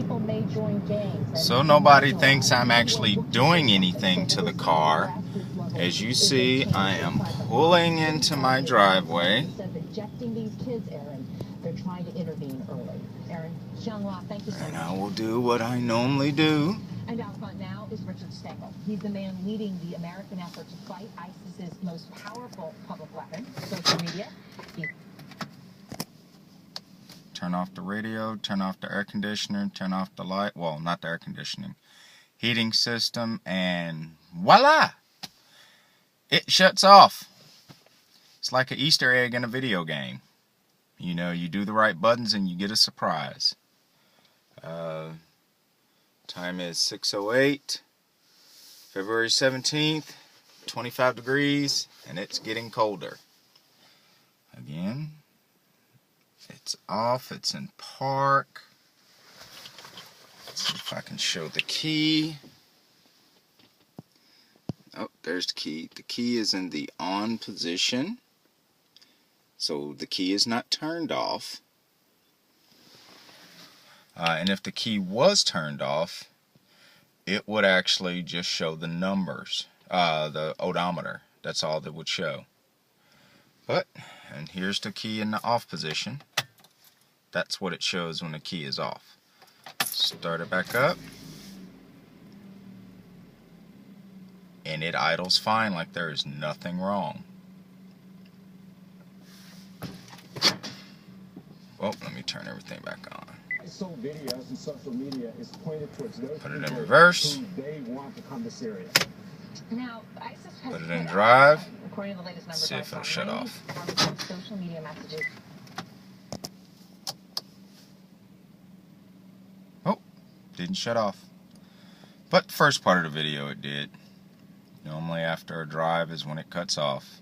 people may join gangs. So nobody thinks I'm actually doing anything to the car. As you see, I am pulling into my driveway. They're trying to intervene early. Aaron, Xianghua, thank you so much. And I will do what I normally do. And out front now is Richard Stengel. He's the man leading the American effort to fight ISIS's most powerful public weapon, social media. Turn off the radio, turn off the air conditioner, turn off the light. Well, not the air conditioning. Heating system, and voila! It shuts off. It's like an Easter egg in a video game. You know, you do the right buttons and you get a surprise. Time is 6:08, February 17th, 25 degrees, and it's getting colder. Again, it's off, it's in park. Let's see if I can show the key. Oh, there's the key. The key is in the on position. So the key is not turned off. And if the key was turned off, it would actually just show the numbers, the odometer. That's all that would show. And here's the key in the off position. That's what it shows when the key is off. Start it back up. And it idles fine, like there is nothing wrong. Well, let me turn everything back on. Videos and social media is pointed towards those put it in reverse. who they want to come to Syria. Now, ISIS has put it in drive. According to the latest numbers, see if it'll shut off. Social media messages. Oh, didn't shut off. But the first part of the video it did. Normally after a drive is when it cuts off.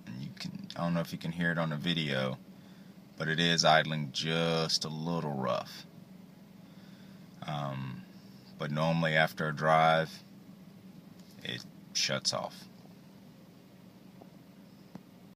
And you can, I don't know if you can hear it on the video, but it is idling just a little rough. But normally after a drive, it shuts off.